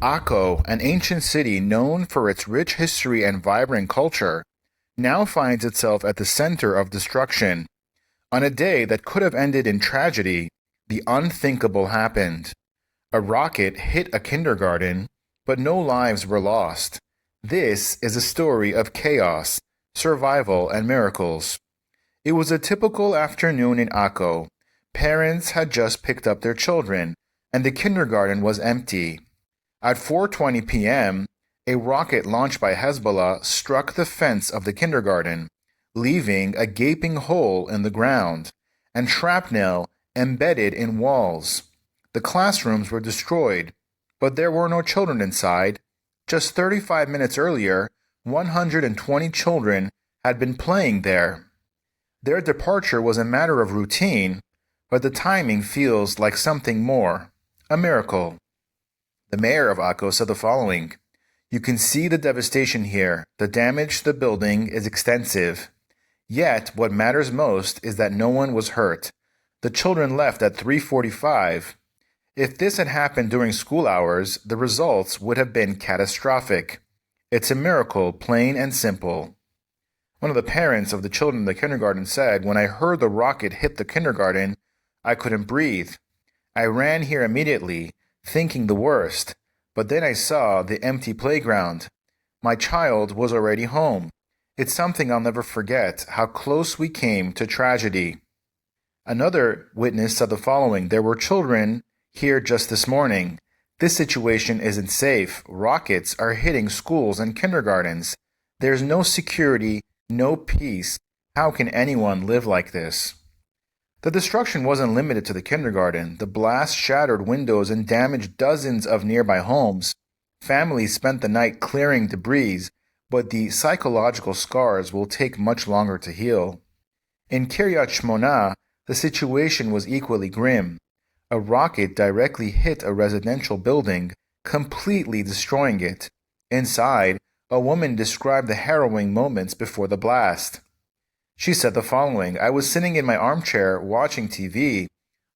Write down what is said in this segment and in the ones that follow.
Akko, an ancient city known for its rich history and vibrant culture, now finds itself at the center of destruction. On a day that could have ended in tragedy, the unthinkable happened. A rocket hit a kindergarten, but no lives were lost. This is a story of chaos, survival, and miracles. It was a typical afternoon in Akko. Parents had just picked up their children, and the kindergarten was empty. At 4:20 p.m., a rocket launched by Hezbollah struck the fence of the kindergarten, leaving a gaping hole in the ground, and shrapnel embedded in walls. The classrooms were destroyed, but there were no children inside. Just 35 minutes earlier, 120 children had been playing there. Their departure was a matter of routine, but the timing feels like something more, a miracle. The mayor of Akko said the following: "You can see the devastation here. The damage to the building is extensive. Yet, what matters most is that no one was hurt. The children left at 3:45. If this had happened during school hours, the results would have been catastrophic. It's a miracle, plain and simple." One of the parents of the children in the kindergarten said, "When I heard the rocket hit the kindergarten, I couldn't breathe. I ran here immediately, thinking the worst, but then I saw the empty playground. My child was already home. It's something I'll never forget, how close we came to tragedy." Another witness said the following: "There were children here just this morning. This situation isn't safe. Rockets are hitting schools and kindergartens. There's no security, no peace. How can anyone live like this?" The destruction wasn't limited to the kindergarten. The blast shattered windows and damaged dozens of nearby homes. Families spent the night clearing debris, but the psychological scars will take much longer to heal. In Kiryat Shmona, the situation was equally grim. A rocket directly hit a residential building, completely destroying it. Inside, a woman described the harrowing moments before the blast. She said the following: "I was sitting in my armchair watching TV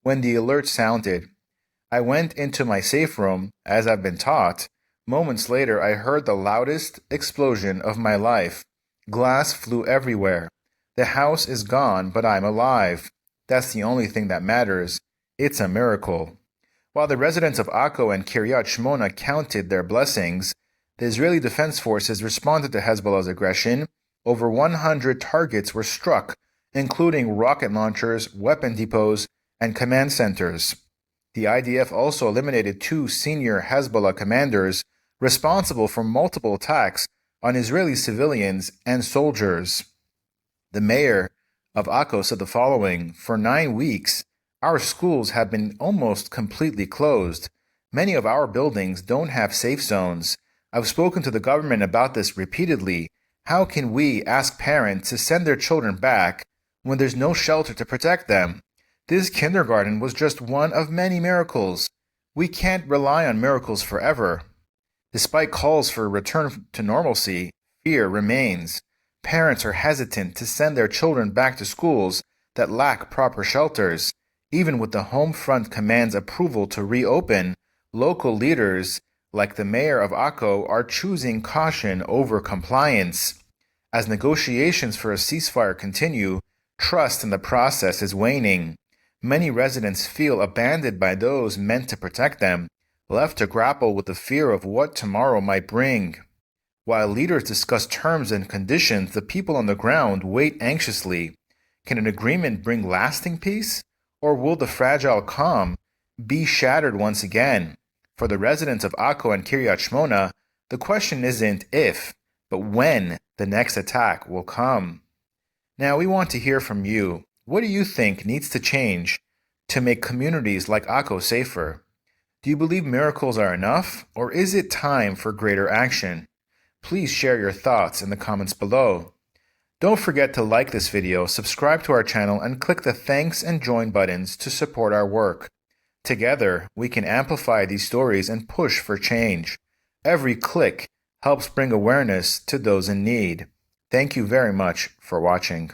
when the alert sounded. I went into my safe room, as I've been taught. Moments later, I heard the loudest explosion of my life. Glass flew everywhere. The house is gone, but I'm alive. That's the only thing that matters. It's a miracle." While the residents of Akko and Kiryat Shmona counted their blessings, the Israeli Defense Forces responded to Hezbollah's aggression. Over 100 targets were struck, including rocket launchers, weapon depots, and command centers. The IDF also eliminated 2 senior Hezbollah commanders responsible for multiple attacks on Israeli civilians and soldiers. The mayor of Akko said the following: "For 9 weeks, our schools have been almost completely closed. Many of our buildings don't have safe zones. I've spoken to the government about this repeatedly. How can we ask parents to send their children back when there's no shelter to protect them? This kindergarten was just one of many miracles. We can't rely on miracles forever." Despite calls for a return to normalcy, fear remains. Parents are hesitant to send their children back to schools that lack proper shelters. Even with the Home Front Command's approval to reopen, local leaders like the mayor of Akko are choosing caution over compliance. As negotiations for a ceasefire continue, trust in the process is waning. Many residents feel abandoned by those meant to protect them, left to grapple with the fear of what tomorrow might bring. While leaders discuss terms and conditions, the people on the ground wait anxiously. Can an agreement bring lasting peace? Or will the fragile calm be shattered once again? For the residents of Akko and Kiryat Shmona, the question isn't if, but when the next attack will come. Now we want to hear from you. What do you think needs to change to make communities like Akko safer? Do you believe miracles are enough, or is it time for greater action? Please share your thoughts in the comments below. Don't forget to like this video, subscribe to our channel, and click the thanks and join buttons to support our work. Together, we can amplify these stories and push for change. Every click helps bring awareness to those in need. Thank you very much for watching.